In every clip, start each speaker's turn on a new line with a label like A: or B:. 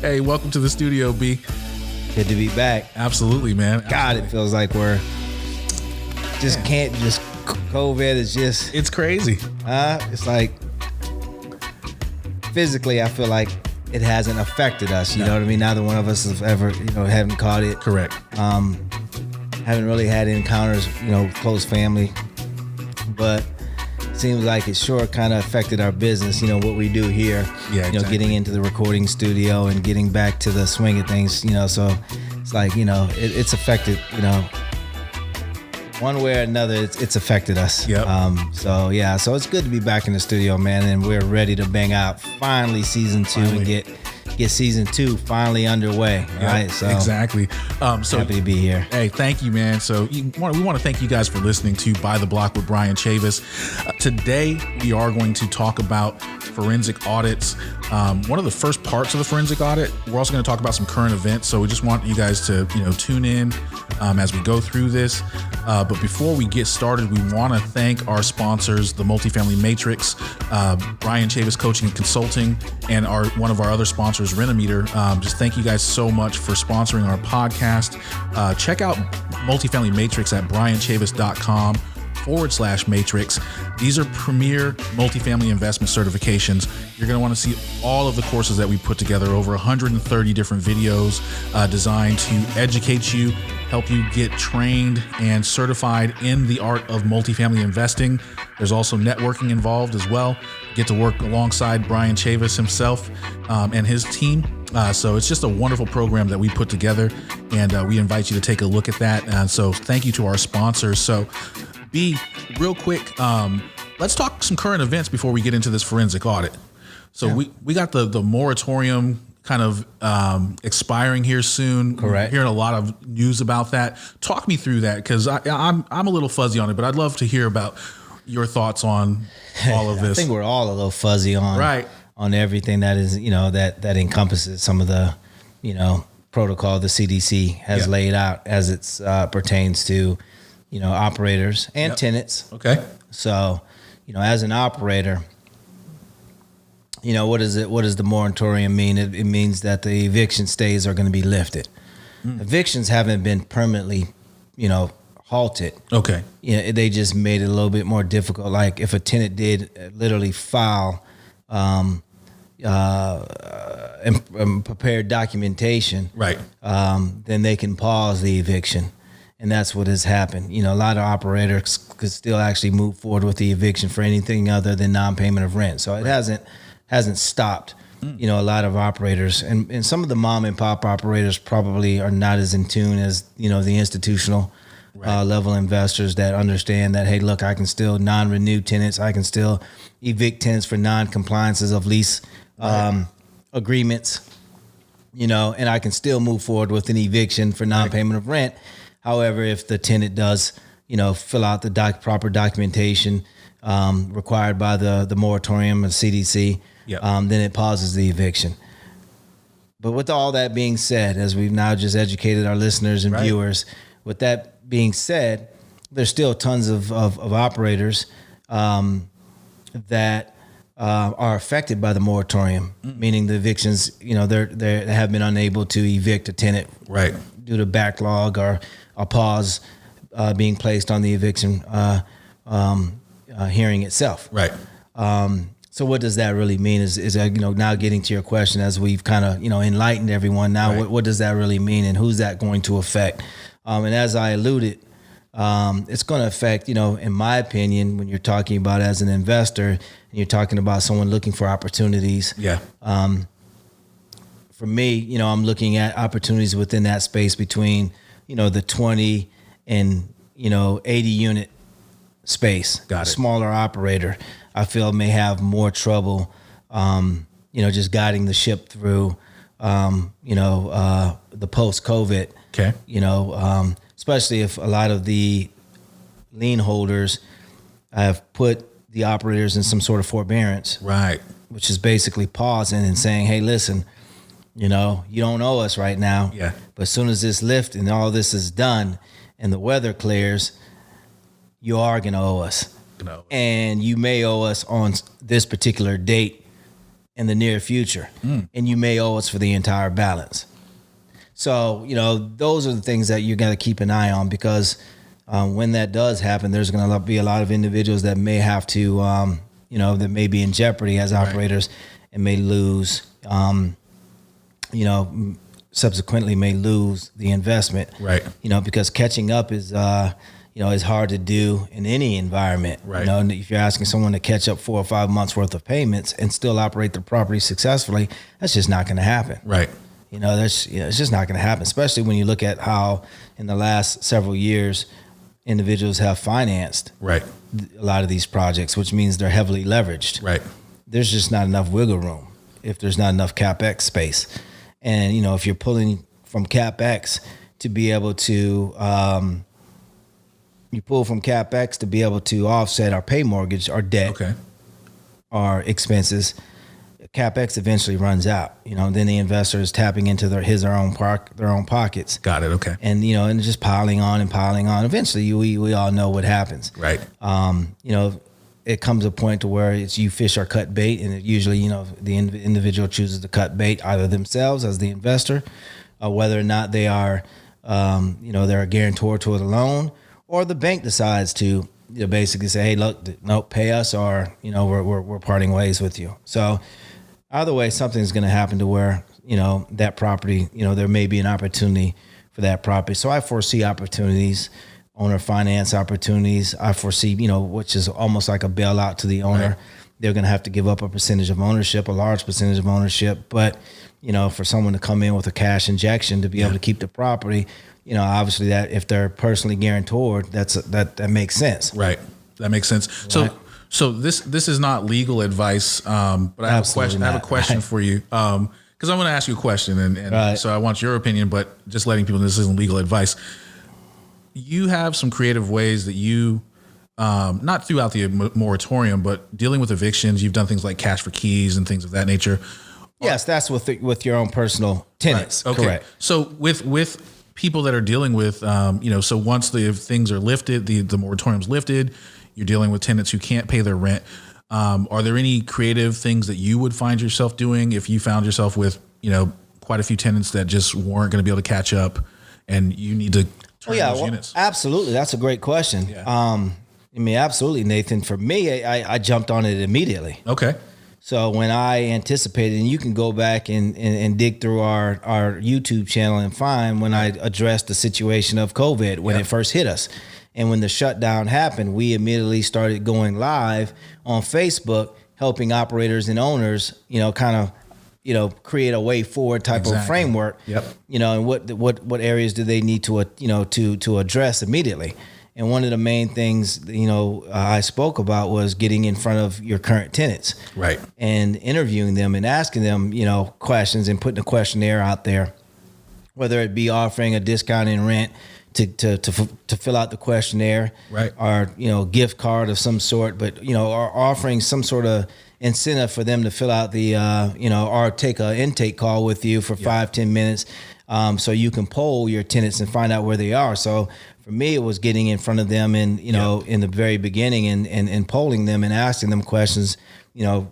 A: Hey, welcome to the studio, B.
B: Good to be back.
A: Absolutely, man.
B: God, it feels like we're just can't just COVID is just
A: It's crazy.
B: It's like physically, I feel like it hasn't affected us. You know what I mean? Neither one of us have ever, haven't caught it.
A: Correct.
B: Haven't really had encounters, close family, but it seems like it sure kind of affected our business. What we do here.
A: Yeah, exactly.
B: Getting into the recording studio and getting back to the swing of things. So it's like it's affected. One way or another, it's affected us.
A: Yep.
B: So it's good to be back in the studio, man, and we're ready to bang out finally season 2 and get season 2 finally underway.
A: Yep,
B: right. So
A: exactly. So
B: happy to be here.
A: Hey, thank you, man. So we want to thank you guys for listening to By the Block with Bryan Chavis. Today we are going to talk about forensic audits. One of the first parts of the forensic audit. We're also going to talk about some current events. So we just want you guys to tune in as we go through this. But before we get started, we want to thank our sponsors, the Multifamily Matrix, Bryan Chavis Coaching and Consulting, and one of our other sponsors, Renometer. Just thank you guys so much for sponsoring our podcast. Check out Multifamily Matrix at bryanchavis.com/matrix. These are premier multifamily investment certifications. You're going to want to see all of the courses that we put together, over 130 different videos designed to educate you, help you get trained and certified in the art of multifamily investing. There's also networking involved as well. Get to work alongside Bryan Chavis himself and his team. So it's just a wonderful program that we put together, and we invite you to take a look at that. And so thank you to our sponsors. So B, real quick, let's talk some current events before we get into this forensic audit. So we got the moratorium kind of expiring here soon.
B: Correct.
A: We're hearing a lot of news about that. Talk me through that, because I'm a little fuzzy on it, but I'd love to hear about your thoughts on all of this.
B: I think we're all a little fuzzy on everything that is, that encompasses some of the, protocol the CDC has laid out as it pertains to, operators and tenants.
A: Okay.
B: So, as an operator, what does the moratorium mean? It means that the eviction stays are going to be lifted. Evictions haven't been permanently, halted.
A: Okay.
B: They just made it a little bit more difficult. Like if a tenant did literally file and prepare documentation,
A: right,
B: then they can pause the eviction. And that's what has happened. A lot of operators could still actually move forward with the eviction for anything other than non-payment of rent. So it hasn't stopped, a lot of operators. And some of the mom and pop operators probably are not as in tune as, the institutional level investors that understand that, hey, look, I can still non-renew tenants. I can still evict tenants for non-compliances of lease agreements, and I can still move forward with an eviction for non-payment of rent. However, if the tenant does, fill out the proper documentation required by the moratorium of CDC, then it pauses the eviction. But with all that being said, as we've now just educated our listeners and viewers, with that being said, there's still tons of operators that are affected by the moratorium, meaning the evictions, they have been unable to evict a tenant due to backlog or a pause being placed on the eviction hearing itself.
A: Right.
B: So what does that really mean? Is now getting to your question, as we've kind of enlightened everyone. Now, what does that really mean, and who's that going to affect? And as I alluded, it's going to affect, in my opinion, when you're talking about as an investor and you're talking about someone looking for opportunities. Yeah. For me, I'm looking at opportunities within that space between, the 20 and, 80 unit space. Got it. Smaller operator, I feel, may have more trouble, just guiding the ship through, the post-COVID. Okay. Especially if a lot of the lien holders have put the operators in some sort of forbearance. Right. Which is basically pausing and saying, hey, listen, you don't owe us right now.
A: Yeah.
B: But as soon as this lifts and all this is done and the weather clears, you are going to owe us.
A: No.
B: And you may owe us on this particular date in the near future. And you may owe us for the entire balance. So, those are the things that you got to keep an eye on, because when that does happen, there's going to be a lot of individuals that may have to, that may be in jeopardy as operators and may lose, subsequently may lose the investment.
A: Right.
B: Because catching up is, is hard to do in any environment.
A: Right.
B: If you're asking someone to catch up 4 or 5 months worth of payments and still operate the property successfully, that's just not going to happen.
A: Right.
B: It's just not going to happen, especially when you look at how in the last several years individuals have financed
A: a
B: lot of these projects, which means they're heavily leveraged.
A: Right.
B: There's just not enough wiggle room if there's not enough CapEx space. And, if you're pulling from CapEx to be able to, you pull from CapEx to be able to offset our pay mortgage, our debt, our expenses, CapEx eventually runs out. Then the investor is tapping into their own pockets. Got it. Okay. And and just piling on and piling on. Eventually, we all know what happens.
A: Right.
B: It comes a point to where it's you fish or cut bait, and it usually the individual chooses to cut bait, either themselves as the investor, or whether or not they are they're a guarantor to the loan, or the bank decides to basically say, hey, look, no, pay us, or we're parting ways with you. So either way, something's going to happen to where, that property, there may be an opportunity for that property. So I foresee opportunities, owner finance opportunities. I foresee, which is almost like a bailout to the owner. Right. They're going to have to give up a percentage of ownership, a large percentage of ownership. But, for someone to come in with a cash injection to be able to keep the property, obviously that if they're personally guarantored, that makes sense.
A: Right. That makes sense. Right. So this is not legal advice, but I have a question for you. Because I'm going to ask you a question, and so I want your opinion, but just letting people know this isn't legal advice. You have some creative ways that you, not throughout the moratorium, but dealing with evictions, you've done things like cash for keys and things of that nature.
B: Yes, that's with your own personal tenants.
A: Right. Okay.
B: Correct.
A: So with people that are dealing with, so once the things are lifted, the moratorium's lifted, you're dealing with tenants who can't pay their rent. Are there any creative things that you would find yourself doing if you found yourself with, quite a few tenants that just weren't going to be able to catch up and you need to turn those units?
B: Absolutely. That's a great question.
A: Yeah.
B: Absolutely, Nathan. For me, I jumped on it immediately.
A: Okay.
B: So when I anticipated, and you can go back and dig through our YouTube channel and find when I addressed the situation of COVID when it first hit us. And when the shutdown happened, we immediately started going live on Facebook, helping operators and owners, create a way forward type of framework.
A: Yep.
B: And what areas do they need to to address immediately. And one of the main things, I spoke about was getting in front of your current tenants,
A: right,
B: and interviewing them and asking them, questions and putting a questionnaire out there, whether it be offering a discount in rent to fill out the questionnaire,
A: right,
B: or gift card of some sort, but or offering some sort of incentive for them to fill out the or take an intake call with you for 5-10 minutes, so you can poll your tenants and find out where they are. So for me, it was getting in front of them and in the very beginning and polling them and asking them questions.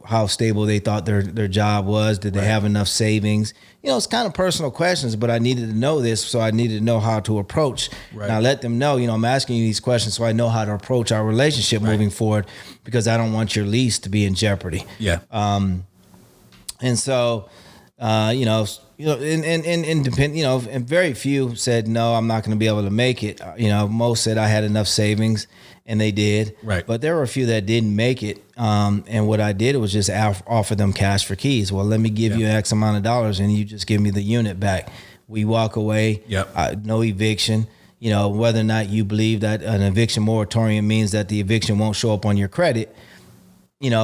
B: How stable they thought their job was. Did they have enough savings? It's kind of personal questions, but I needed to know this, so I needed to know how to approach. Right. And I let them know, I'm asking you these questions so I know how to approach our relationship moving forward, because I don't want your lease to be in jeopardy.
A: Yeah.
B: And so, and very few said, no, I'm not going to be able to make it. Most said I had enough savings, and they did.
A: Right.
B: But there were a few that didn't make it. And what I did was just offer them cash for keys. Well, let me give you X amount of dollars, and you just give me the unit back. We walk away.
A: Yep.
B: No eviction. Whether or not you believe that an eviction moratorium means that the eviction won't show up on your credit,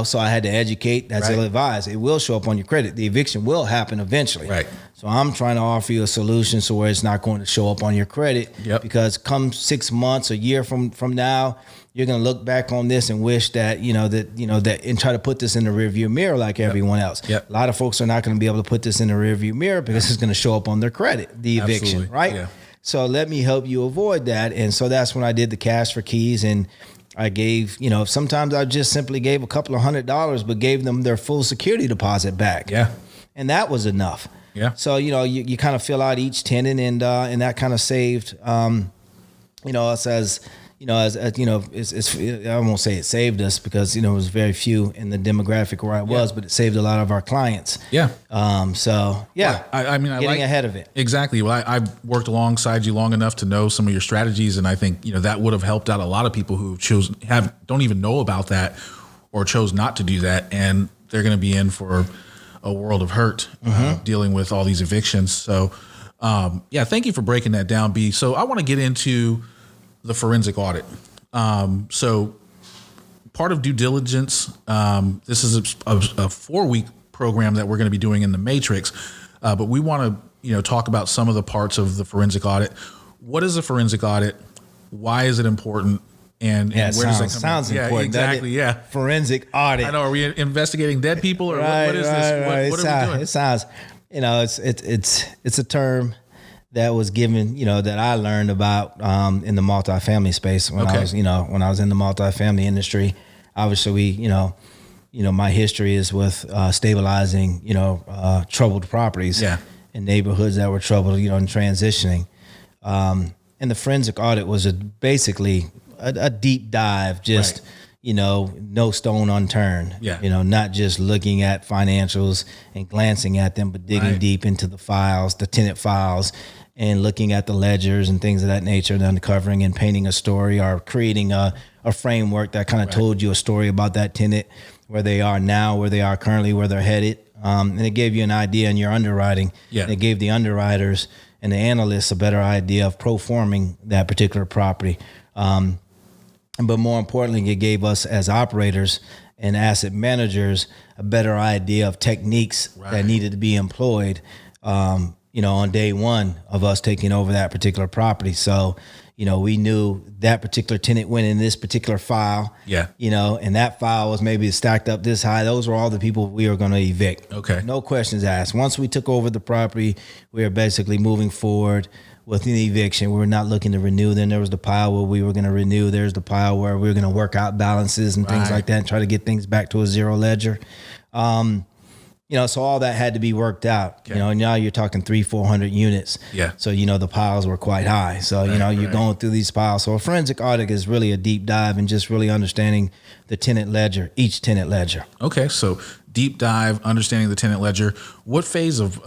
B: so I had to educate. That's ill-advised. It will show up on your credit. The eviction will happen eventually.
A: Right.
B: So I'm trying to offer you a solution so where it's not going to show up on your credit.
A: Yep.
B: Because come 6 months, a year from now, you're going to look back on this and wish that, and try to put this in the rearview mirror like everyone else.
A: Yep.
B: A lot of folks are not going to be able to put this in the rearview mirror because it's going to show up on their credit, the eviction,
A: Absolutely.
B: right?
A: Yeah.
B: So let me help you avoid that. And so that's when I did the cash for keys, and I gave, sometimes I just simply gave a couple of $100, but gave them their full security deposit back.
A: Yeah.
B: And that was enough.
A: Yeah.
B: So, you kind of fill out each tenant, and that kind of saved, us as I won't say it saved us because, it was very few in the demographic where I was, but it saved a lot of our clients.
A: Yeah.
B: So yeah,
A: well, I mean,
B: getting ahead of it.
A: Exactly. Well, I've worked alongside you long enough to know some of your strategies. And I think, that would have helped out a lot of people who don't even know about that or chose not to do that. And they're going to be in for a world of hurt dealing with all these evictions. So, thank you for breaking that down, B. So I want to get into the forensic audit. So part of due diligence, this is a 4-week program that we're going to be doing in the Matrix. But we want to, talk about some of the parts of the forensic audit. What is a forensic audit? Why is it important? And where does that come
B: sounds
A: in?
B: important.
A: Yeah, exactly. Yeah.
B: Forensic audit.
A: I know. Are we investigating dead people or what is this? What are we doing?
B: It sounds, it's a term that was given, that I learned about in the multifamily space when I was in the multifamily industry. Obviously, my history is with stabilizing, troubled properties in neighborhoods that were troubled, and transitioning. And the forensic audit was basically a deep dive, just no stone unturned.
A: Yeah.
B: Not just looking at financials and glancing at them, but digging deep into the files, the tenant files, and looking at the ledgers and things of that nature, and uncovering and painting a story or creating a framework that kind of told you a story about that tenant, where they are now, where they are currently, where they're headed. And it gave you an idea in your underwriting.
A: Yeah.
B: And it gave the underwriters and the analysts a better idea of pro-forming that particular property. But more importantly, it gave us as operators and asset managers a better idea of techniques that needed to be employed, on day one of us taking over that particular property. So, we knew that particular tenant went in this particular file.
A: Yeah.
B: And that file was maybe stacked up this high. Those were all the people we were going to evict.
A: Okay.
B: No questions asked. Once we took over the property, we were basically moving forward with an eviction. We were not looking to renew. Then there was the pile where we were going to renew. There's the pile where we were going to work out balances and things like that and try to get things back to a zero ledger. So all that had to be worked out.
A: Okay.
B: Now you're talking 300-400 units.
A: Yeah.
B: So, the piles were quite high. So, you're going through these piles. So a forensic audit is really a deep dive and just really understanding the tenant ledger, each tenant ledger.
A: Okay. So deep dive, understanding the tenant ledger. What phase of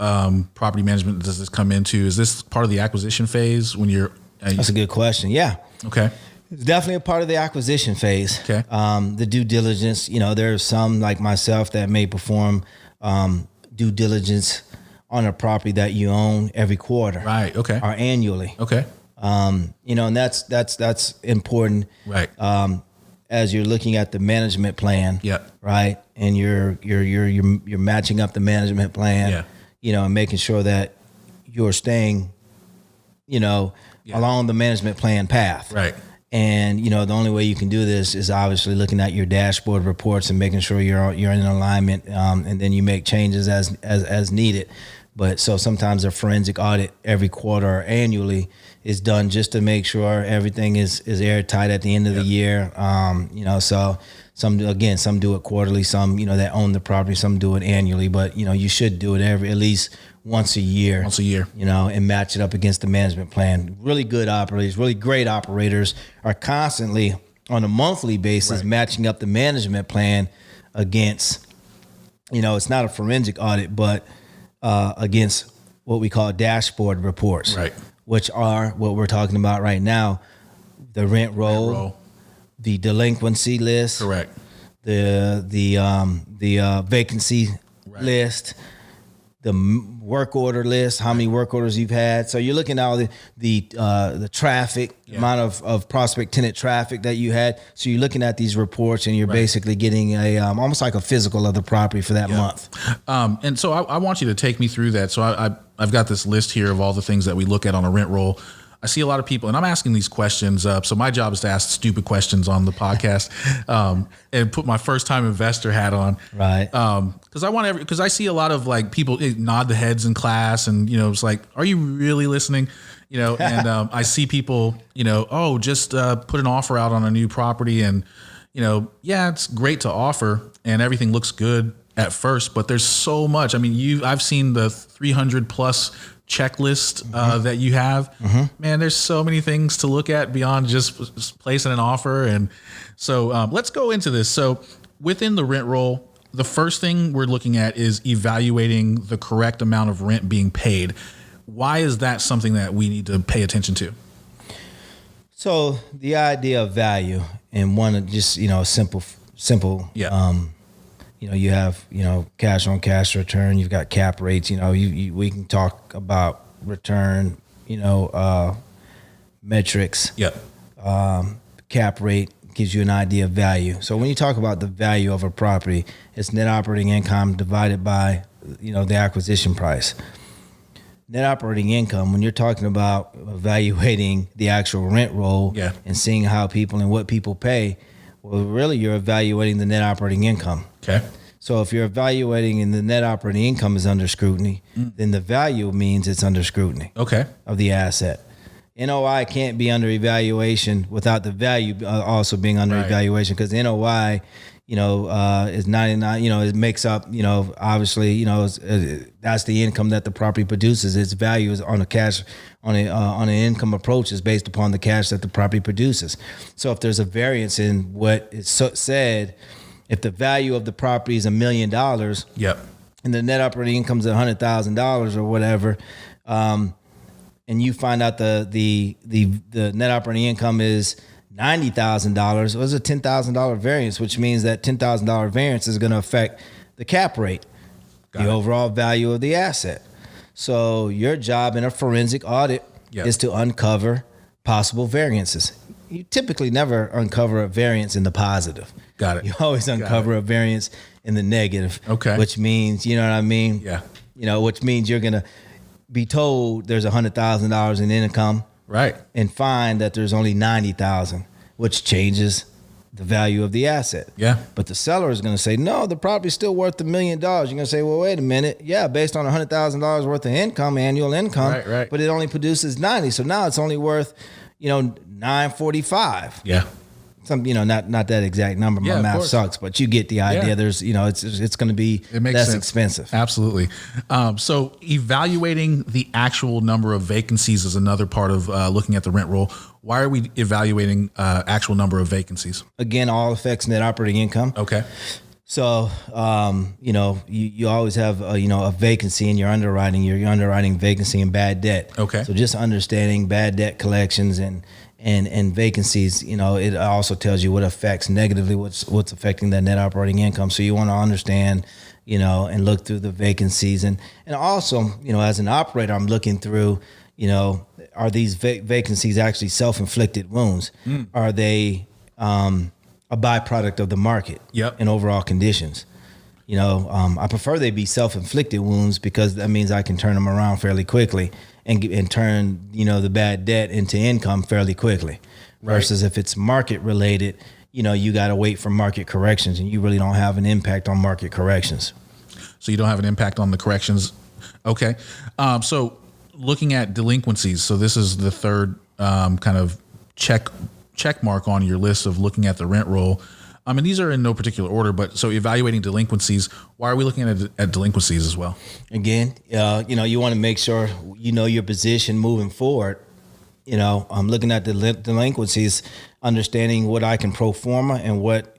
A: property management does this come into? Is this part of the acquisition phase when you're...
B: That's a good question. Yeah.
A: Okay.
B: It's definitely a part of the acquisition phase.
A: Okay.
B: The due diligence, there's some like myself that may perform due diligence on a property that you own every quarter.
A: Right. Okay.
B: Or annually.
A: Okay.
B: And that's important.
A: Right.
B: As you're looking at the management plan.
A: Yeah.
B: Right. And you're matching up the management plan.
A: Yeah.
B: And making sure that you're staying, along the management plan path.
A: Right.
B: And, the only way you can do this is obviously looking at your dashboard reports and making sure you're in alignment. And then you make changes as needed. But so sometimes a forensic audit every quarter or annually is done just to make sure everything is airtight at the end of the year. So some do it quarterly, some, that own the property, some do it annually, but you should do it at least once a year, and match it up against the management plan. Really good operators, really great operators are constantly on a monthly basis matching up the management plan against, it's not a forensic audit, but against what we call dashboard reports, which are what we're talking about right now: the rent roll, the delinquency list, the vacancy list, work order list, how many work orders you've had. So you're looking at all the traffic, amount of prospect tenant traffic that you had. So you're looking at these reports, and you're basically getting a almost like a physical of the property for that month.
A: And so I want you to take me through that. So I've got this list here of all the things that we look at on a rent roll. I see a lot of people, and I'm asking these questions. So my job is to ask stupid questions on the podcast, and put my first time investor hat on.
B: Right.
A: Because I see a lot of like people nod the heads in class, and it's like, are you really listening? And I see people, just put an offer out on a new property, and it's great to offer, and everything looks good at first, but there's so much. I mean, I've seen the 300 plus checklist that you have. Man, there's so many things to look at beyond just placing an offer. And so let's go into this. So within the rent roll, the first thing we're looking at is evaluating the correct amount of rent being paid. Why is that something that we need to pay attention to?
B: So the idea of value, and one just simple. You have cash on cash return. You've got cap rates. We can talk about return. Metrics.
A: Yep.
B: Cap rate gives you an idea of value. So when you talk about the value of a property, it's net operating income divided by the acquisition price. Net operating income, when you're talking about evaluating the actual rent roll and seeing how people and what people pay, well, really you're evaluating the net operating income.
A: Okay.
B: So if you're evaluating and the net operating income is under scrutiny, then the value means it's under scrutiny.
A: Okay.
B: Of the asset. NOI can't be under evaluation without the value also being under evaluation, because NOI, is 99, it makes up, obviously, that's the income that the property produces. Its value is on a cash, on an income approach is based upon the cash that the property produces. So if there's a variance in what is said, if the value of the property is $1 million, and the net operating income is $100,000 or whatever, and you find out the net operating income is $90,000, it was a $10,000 variance, which means that $10,000 variance is going to affect the cap rate, the overall value of the asset. So your job in a forensic audit is to uncover possible variances. You typically never uncover a variance in the positive.
A: Got it.
B: You always uncover a variance in the negative. Okay. Which means, you know what I mean? Yeah. Which means you're going to be told there's $100,000 in income.
A: Right.
B: And find that there's only $90,000, which changes the value of the asset. Yeah. But the seller is going to say, no, the property's still worth $1 million. You're going to say, well, wait a minute. Yeah, based on $100,000 worth of income, annual income. Right. But it only produces 90. So now it's only worth, $945. Yeah. Some, not that exact number. My math sucks, but you get the idea. Yeah. There's, it's going to be less expensive.
A: Absolutely. So evaluating the actual number of vacancies is another part of looking at the rent roll. Why are we evaluating actual number of vacancies?
B: Again, all affects net operating income. Okay. So, you always have, a vacancy in your underwriting. You're underwriting vacancy and bad debt. Okay. So just understanding bad debt collections and vacancies, it also tells you what affects negatively, what's affecting that net operating income. So you want to understand, and look through the vacancies. And also, as an operator, I'm looking through, are these vacancies actually self-inflicted wounds? Are they a byproduct of the market and overall conditions? I prefer they be self-inflicted wounds, because that means I can turn them around fairly quickly and turn, the bad debt into income fairly quickly. Versus if it's market related, you got to wait for market corrections, and you really don't have an impact on market corrections.
A: So you don't have an impact on the corrections. Okay. So looking at delinquencies. So this is the third kind of check mark on your list of looking at the rent roll. And these are in no particular order, but so evaluating delinquencies, why are we looking at delinquencies as well?
B: Again, you want to make sure your position moving forward. I'm looking at the delinquencies, understanding what I can pro forma and what,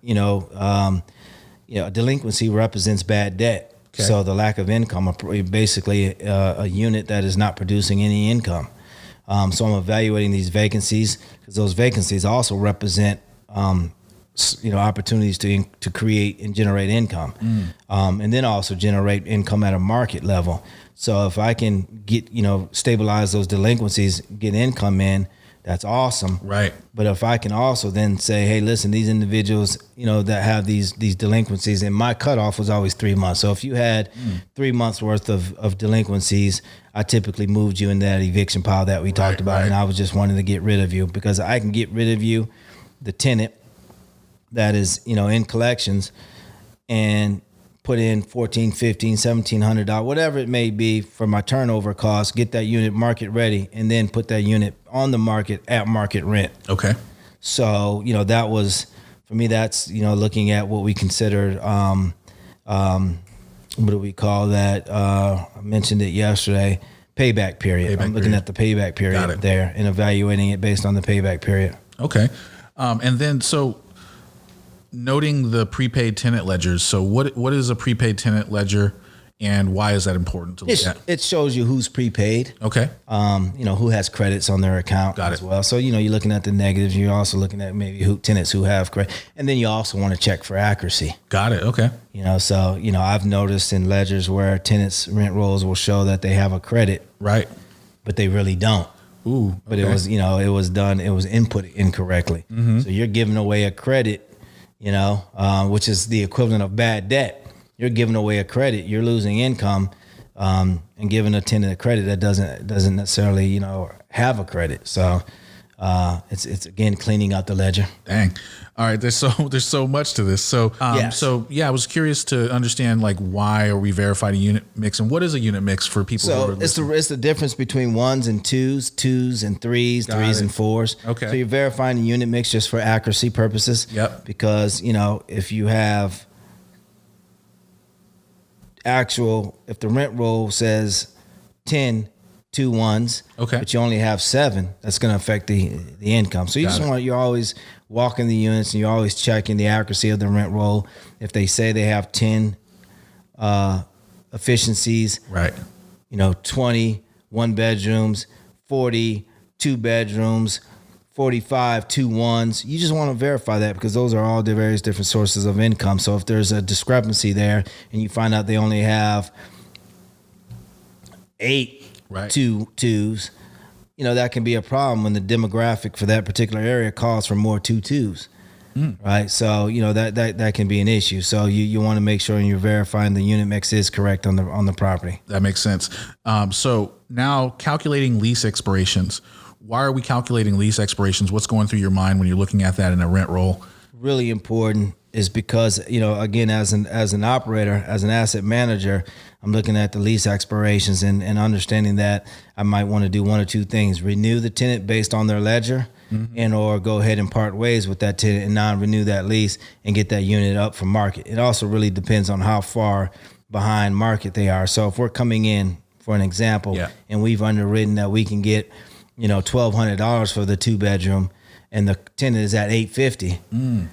B: delinquency represents bad debt. Okay. So the lack of income, basically a unit that is not producing any income. So I'm evaluating these vacancies, because those vacancies also represent opportunities to create and generate income, and then also generate income at a market level. So if I can get, stabilize those delinquencies, get income in, that's awesome.
A: Right.
B: But if I can also then say, hey, listen, these individuals, that have these delinquencies, and my cutoff was always 3 months. So if you had 3 months worth of delinquencies, I typically moved you in that eviction pile that we talked about.
A: Right.
B: And I was just wanting to get rid of you, because I can get rid of you, the tenant that is, in collections, and put in $1,400, $1,500, $1,700, whatever it may be for my turnover costs, get that unit market ready, and then put that unit on the market at market rent.
A: Okay.
B: So, that was, for me, that's, looking at what we considered, what do we call that? I mentioned it yesterday, payback period. I'm looking at the payback period there and evaluating it based on the payback period.
A: Okay. And then, so noting the prepaid tenant ledgers. So what is a prepaid tenant ledger, and why is that important to look at?
B: It shows you who's prepaid.
A: Okay.
B: Who has credits on their account as well. So, you're looking at the negatives. You're also looking at maybe tenants who have credit. And then you also want to check for accuracy.
A: Got it. Okay.
B: So, I've noticed in ledgers where tenants' rent rolls will show that they have a credit.
A: Right.
B: But they really don't.
A: Ooh. Okay.
B: But it was input incorrectly. Mm-hmm. So you're giving away a credit, which is the equivalent of bad debt. You're giving away a credit. You're losing income, and giving a tenant a credit that doesn't necessarily, have a credit. So it's again cleaning out the ledger.
A: Dang. All right. There's so much to this. So
B: yes.
A: I was curious to understand, like, why are we verifying a unit mix, and what is a unit mix for people?
B: So
A: who are
B: it's the difference between ones and twos and threes, threes and fours.
A: Okay.
B: So you're verifying the unit mix just for accuracy purposes.
A: Yep.
B: Because if you have if the rent roll says 10 2 ones,
A: okay,
B: but you only have 7, that's going to affect the income. So you're always walking the units, and you're always checking the accuracy of the rent roll. If they say they have 10 efficiencies,
A: right,
B: 20 1 bedrooms, 40 2 bedrooms, 45 2 ones. You just want to verify that, because those are all the various different sources of income. So if there's a discrepancy there, and you find out they only have 8 twos, that can be a problem when the demographic for that particular area calls for more 2s. Right. So, that can be an issue. So you want to make sure you're verifying the unit mix is correct on the property.
A: That makes sense. So now, calculating lease expirations. Why are we calculating lease expirations? What's going through your mind when you're looking at that in a rent roll?
B: Really important is because, again, as an operator, as an asset manager, I'm looking at the lease expirations and understanding that I might want to do one or two things: renew the tenant based on their ledger, and or go ahead and part ways with that tenant and non-renew that lease and get that unit up for market. It also really depends on how far behind market they are. So if we're coming in, for an example, and we've underwritten that we can get $1,200 for the 2 bedroom, and the tenant is at $850.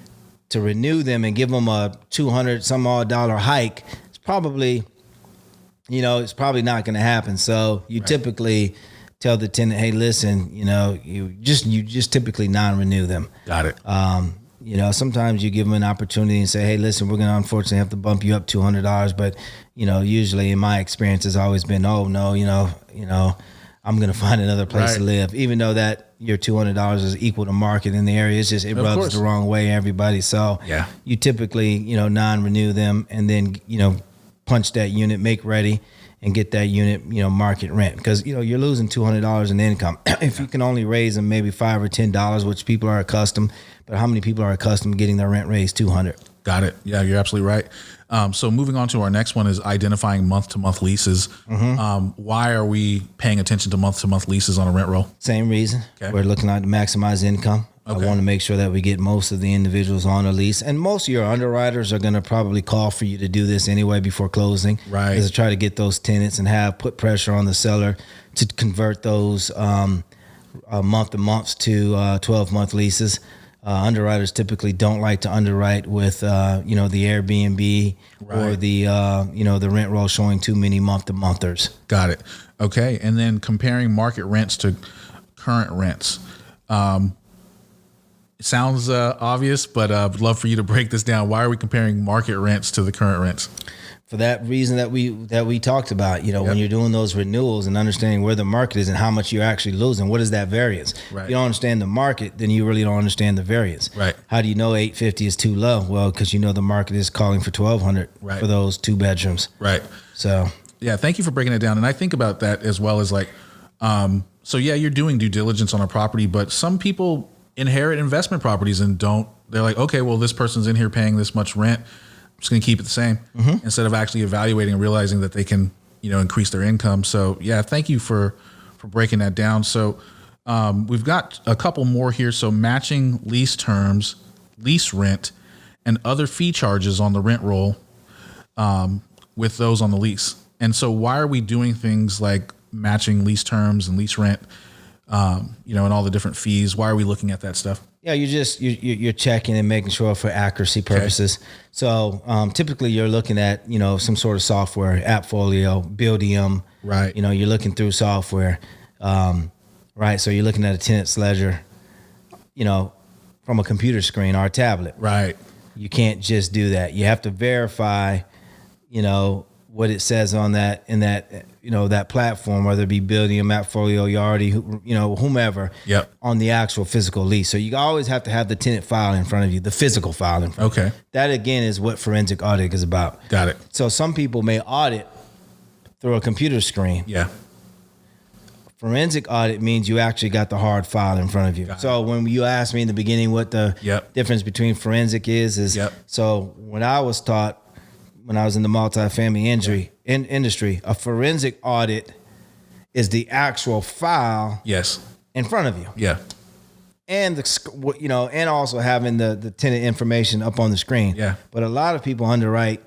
B: To renew them and give them a $200 some odd dollar hike, it's probably not going to happen. So you typically tell the tenant, hey, listen, you just typically non-renew them.
A: Got it.
B: Sometimes you give them an opportunity and say, hey, listen, we're going to unfortunately have to bump you up $200, but usually in my experience has always been, oh no, I'm going to find another place to live, even though that your $200 is equal to market in the area. It's just, it rubs the wrong way, everybody. So you typically, non-renew them, and then, punch that unit, make ready, and get that unit, market rent. Because, you're losing $200 in income. If you can only raise them maybe $5 or $10, which people are accustomed, but how many people are accustomed to getting their rent raised $200?
A: Got it. Yeah, you're absolutely right. So moving on to our next one is identifying month-to-month leases. Why are we paying attention to month-to-month leases on a rent roll?
B: Same reason. Okay. We're looking at to maximize income. Okay. I want to make sure that we get most of the individuals on a lease. And most of your underwriters are going to probably call for you to do this anyway before closing. Right. Is to try to get those tenants and put pressure on the seller to convert those month-to-months to 12-month leases. Underwriters typically don't like to underwrite with, the Airbnb or the rent roll showing too many month-to-monthers.
A: Got it. Okay. And then comparing market rents to current rents. It sounds obvious, but I'd love for you to break this down. Why are we comparing market rents to the current rents?
B: For that reason that we talked about, when you're doing those renewals and understanding where the market is and how much you're actually losing, what is that variance?
A: Right.
B: If you don't understand the market, then you really don't understand the variance.
A: Right.
B: How do you know 850 is too low? Well, because the market is calling for 1,200 for those 2 bedrooms.
A: Right.
B: So
A: yeah, thank you for breaking it down. And I think about that as well as like, so yeah, you're doing due diligence on a property, but some people inherit investment properties and they're like, okay, well, this person's in here paying this much rent. I'm just going to keep it the same instead of actually evaluating and realizing that they can, increase their income. So yeah, thank you for breaking that down. So we've got a couple more here. So matching lease terms, lease rent, and other fee charges on the rent roll with those on the lease. And so why are we doing things like matching lease terms and lease rent, and all the different fees? Why are we looking at that stuff?
B: Yeah, you're checking and making sure for accuracy purposes. Okay. So typically you're looking at some sort of software, AppFolio, Buildium.
A: Right.
B: You're looking through software, right? So you're looking at a tenant's ledger, from a computer screen or a tablet.
A: Right.
B: You can't just do that. You have to verify, what it says on that that platform, whether it be Buildium, AppFolio, Yardi, whomever, on the actual physical lease. So you always have to have the tenant file in front of you, the physical file in front of you. That again is what forensic audit is about.
A: Got it.
B: So some people may audit through a computer screen.
A: Yeah.
B: Forensic audit means you actually got the hard file in front of you. So when you asked me in the beginning what the difference between forensic is so when I was taught, when I was in the multifamily industry, a forensic audit is the actual file in front of you.
A: Yeah.
B: And and also having the tenant information up on the screen.
A: Yeah.
B: But a lot of people underwrite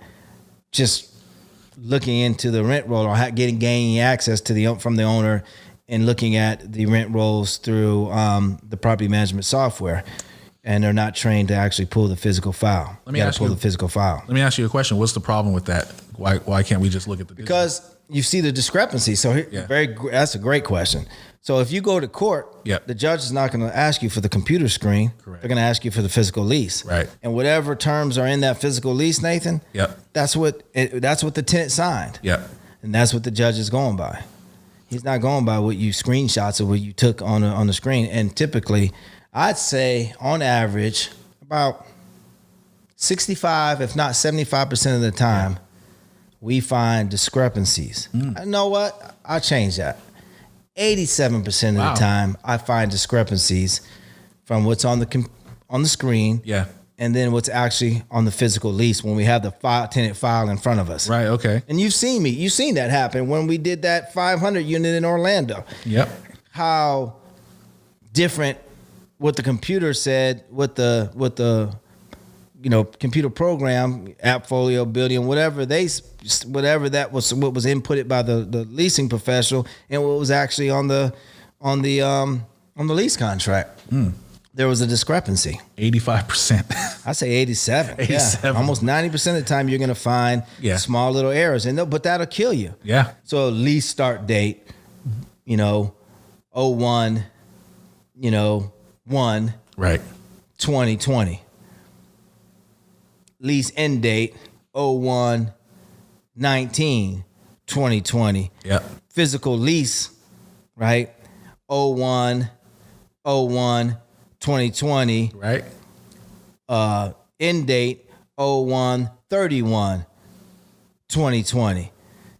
B: just looking into the rent roll or gaining access to from the owner and looking at the rent rolls through the property management software. And they're not trained to actually pull the physical file. Let me ask
A: you a question. What's the problem with that? Why can't we just look at the digital?
B: Because you see the discrepancy. So that's a great question. So if you go to court, the judge is not going to ask you for the computer screen. Correct. They're going to ask you for the physical lease.
A: Right.
B: And whatever terms are in that physical lease, Nathan. That's what the tenant signed. And that's what the judge is going by. He's not going by what you screenshots or what you took on the screen. And typically, I'd say on average about 65, if not 75% of the time, we find discrepancies. You know what? I'll change that. 87% of the time, I find discrepancies from what's on the screen, and then what's actually on the physical lease when we have the tenant file in front of us.
A: Right. Okay.
B: And you've seen that happen when we did that 500 unit in Orlando.
A: Yep.
B: How different what the computer said, what the computer program, AppFolio, Buildium, whatever that was, what was inputted by the leasing professional, and what was actually on the lease contract. There was a discrepancy.
A: 85%.
B: I say 87.
A: 87.
B: Yeah. Almost 90% of the time you're going to find small little errors, but that'll kill you.
A: Yeah.
B: So lease start date, 01, 1
A: right
B: 2020. Lease end date 01 19 2020.
A: Yep.
B: Physical lease, right? 01 2020.
A: Right.
B: End date 01 31 2020.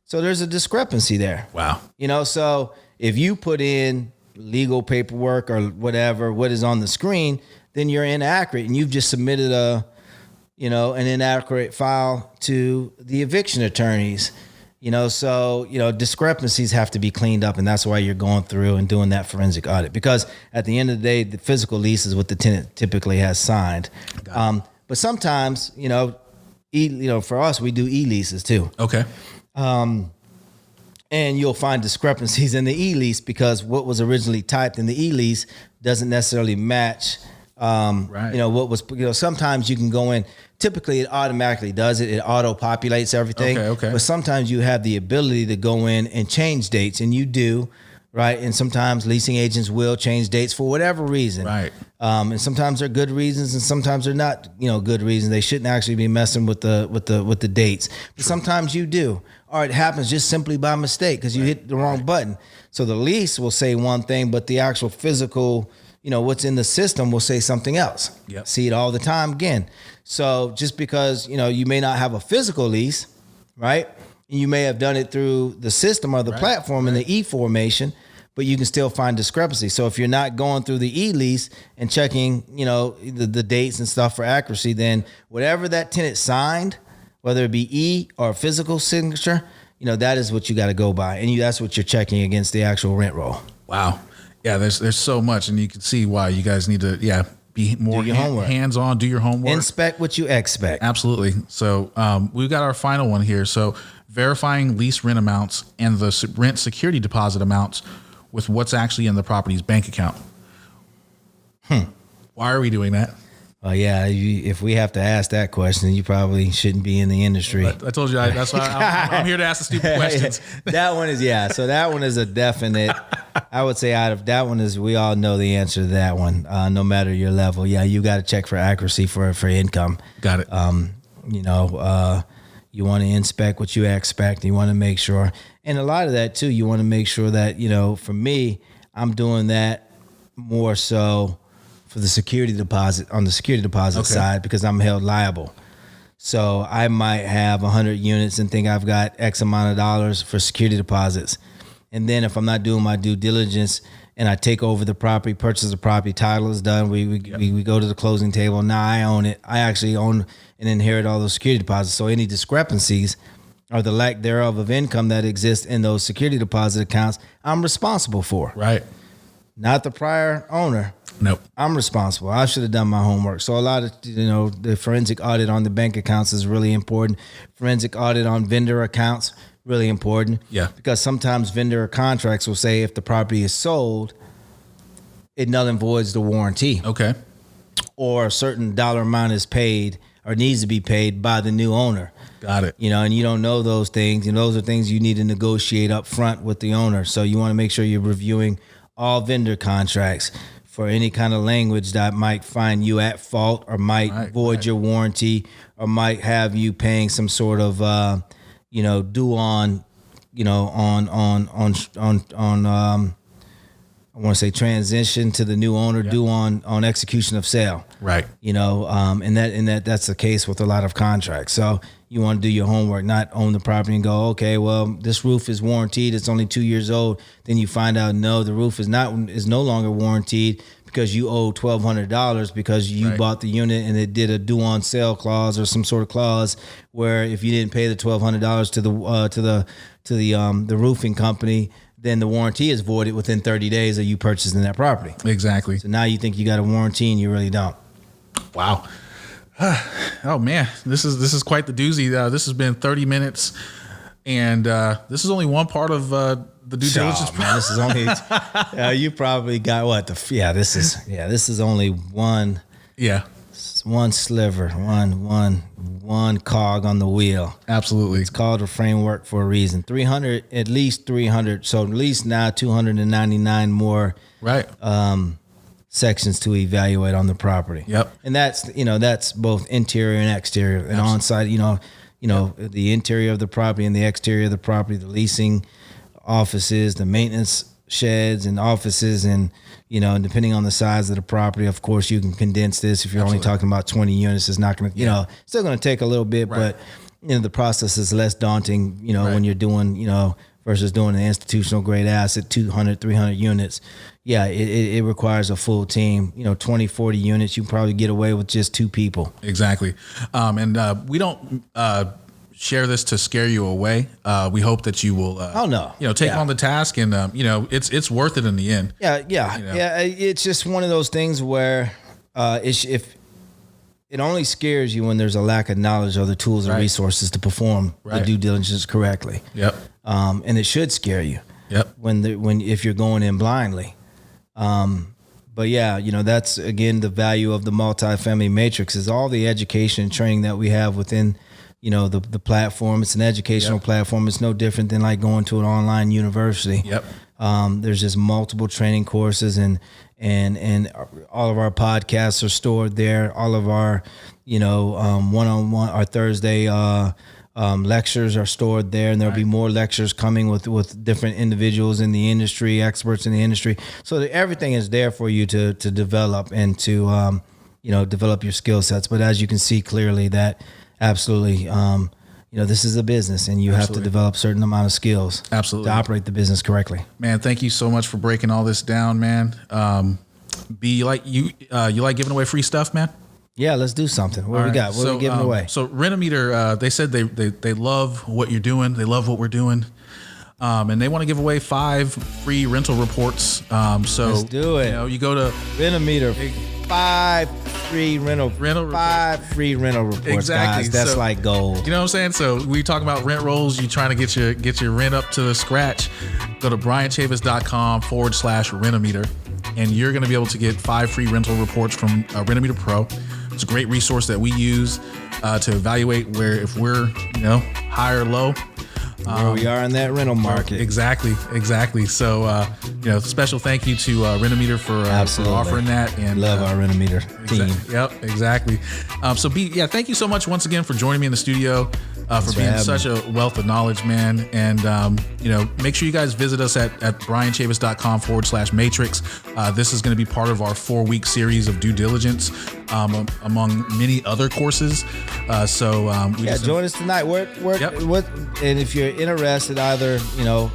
B: So there's a discrepancy there.
A: Wow.
B: So if you put in legal paperwork or whatever, what is on the screen, then you're inaccurate and you've just submitted an inaccurate file to the eviction attorneys. So discrepancies have to be cleaned up, and that's why you're going through and doing that forensic audit, because at the end of the day, the physical lease is what the tenant typically has signed. But sometimes, for us, we do e-leases too.
A: Okay.
B: And you'll find discrepancies in the e-lease because what was originally typed in the e-lease doesn't necessarily match.
A: Right.
B: What was. Sometimes you can go in. Typically, it automatically does it. It auto-populates everything.
A: Okay.
B: But sometimes you have the ability to go in and change dates, and you do, right? And sometimes leasing agents will change dates for whatever reason.
A: Right.
B: And sometimes they're good reasons, and sometimes they're not, good reasons. They shouldn't actually be messing with the dates. But sometimes you do. Or it happens just simply by mistake because you hit the wrong button. So the lease will say one thing, but the actual physical, what's in the system will say something else.
A: Yep.
B: See it all the time again. So just because, you may not have a physical lease, right? You may have done it through the system or the platform in the e-formation, but you can still find discrepancy. So if you're not going through the e-lease and checking, the dates and stuff for accuracy, then whatever that tenant signed, whether it be e or physical signature, that is what you got to go by. And that's what you're checking against the actual rent roll.
A: Wow. Yeah, there's so much, and you can see why you guys need to, be more hands-on, do your homework.
B: Inspect what you expect.
A: Absolutely. So we've got our final one here. So verifying lease rent amounts and the rent security deposit amounts with what's actually in the property's bank account. Why are we doing that?
B: If we have to ask that question, you probably shouldn't be in the industry.
A: I told you, that's why I'm here to ask the stupid questions.
B: That one is, So that one is a definite, I would say out of that one is, we all know the answer to that one, no matter your level. Yeah, you got to check for accuracy for income.
A: Got it.
B: You want to inspect what you expect. You want to make sure. And a lot of that too, you want to make sure that, for me, I'm doing that more so for the security deposit, on the security deposit side, because I'm held liable. So I might have 100 units and think I've got X amount of dollars for security deposits. And then if I'm not doing my due diligence and I take over the property, purchase the property, title is done, we go to the closing table. Now I own it. I actually own and inherit all those security deposits. So any discrepancies or the lack thereof of income that exists in those security deposit accounts, I'm responsible for.
A: Right.
B: Not the prior owner.
A: Nope.
B: I'm responsible. I should have done my homework. So a lot of, the forensic audit on the bank accounts is really important. Forensic audit on vendor accounts, really important.
A: Yeah.
B: Because sometimes vendor contracts will say if the property is sold, it null and voids the warranty.
A: Okay.
B: Or a certain dollar amount is paid or needs to be paid by the new owner.
A: Got it.
B: And you don't know those things. Those are things you need to negotiate up front with the owner. So you want to make sure you're reviewing all vendor contracts for any kind of language that might find you at fault or might void your warranty or might have you paying some sort of, due on, I want to say transition to the new owner, due on execution of sale. Right. And that's the case with a lot of contracts. So you want to do your homework, not own the property and go, okay, well, this roof is warranted. It's only 2 years old. Then you find out, no, the roof is no longer warranted because you owe $1,200 because you bought the unit and it did a due on sale clause or some sort of clause where if you didn't pay the $1,200 to the roofing company, then the warranty is voided within 30 days of you purchasing that property.
A: Exactly.
B: So now you think you got a warranty and you really don't.
A: Wow. Oh man, this is quite the doozy. This has been 30 minutes, and this is only one part of the due diligence.
B: Man, this is only. You probably got what This is only one. Yeah. One sliver, one cog on the wheel.
A: Absolutely.
B: It's called a framework for a reason. 300, at least 300. So at least now 299 more. Right. Sections to evaluate on the property. Yep. And that's both interior and exterior and on-site, the interior of the property and the exterior of the property, the leasing offices, the maintenance sheds and offices, and depending on the size of the property, of course you can condense this. If you're only talking about 20 units, it's not going to, still going to take a little bit, but the process is less daunting, when you're doing, versus doing an institutional grade asset, 200, 300 units. Yeah, it requires a full team. 20, 40 units, you can probably get away with just 2 people.
A: Exactly. And we don't share this to scare you away. We hope that you will, take on the task, and it's worth it in the end.
B: Yeah. It's just one of those things where if it only scares you when there's a lack of knowledge or the tools and resources to perform the due diligence correctly. Yep. And it should scare you. Yep. If you're going in blindly. But that's again the value of the multifamily matrix is all the education and training that we have within, the platform. It's an educational platform. It's no different than like going to an online university. Yep. There's just multiple training courses, and all of our podcasts are stored there. All of our, one-on-one, our Thursday lectures are stored there, and there'll be more lectures coming with different individuals in the industry, experts in the industry. So that everything is there for you to develop and to develop your skill sets. But as you can see clearly, that absolutely, this is a business, and you have to develop a certain amount of skills to operate the business correctly.
A: Man, thank you so much for breaking all this down, man. B, you like giving away free stuff, man?
B: Yeah, let's do something. What we got? What are we giving away?
A: So Renometer, they said they love what you're doing. They love what we're doing. And they want to give away 5 free rental reports. So
B: let's do it.
A: You go to
B: Renometer, 5 free rental reports.
A: Exactly.
B: Guys. That's like gold.
A: You know what I'm saying? So we talk about rent rolls. You trying to get your rent up to the scratch. Go to bryanchavis.com/Renometer, and you're going to be able to get 5 free rental reports from Renometer Pro. It's a great resource that we use to evaluate if we're high or low.
B: Where we are in that rental market.
A: Exactly. So, special thank you to Renometer for offering that. And
B: love our Renometer team.
A: Yep, exactly. So, B, thank you so much once again for joining me in the studio, for being such a wealth of knowledge, man. And, make sure you guys visit us at bryanchavis.com/matrix. This is going to be part of our 4-week series of due diligence, among many other courses. Join us tonight.
B: And if you're interested, either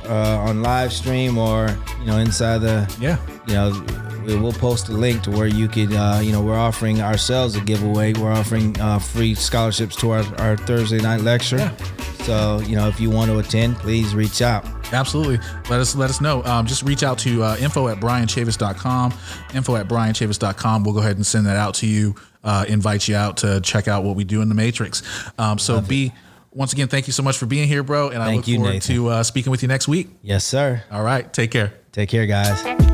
B: on live stream or inside the we'll post a link to where you could we're offering ourselves a giveaway. We're offering free scholarships to our Thursday night lecture. So if you want to attend, please reach out.
A: Absolutely. Let us know. Just reach out to info@bryanchavis.com. info@bryanchavis.com. We'll go ahead and send that out to you. Invite you out to check out what we do in the Matrix. B, once again, thank you so much for being here, bro. And I look forward to speaking with you next week.
B: Yes, sir.
A: All right. Take care.
B: Take care, guys.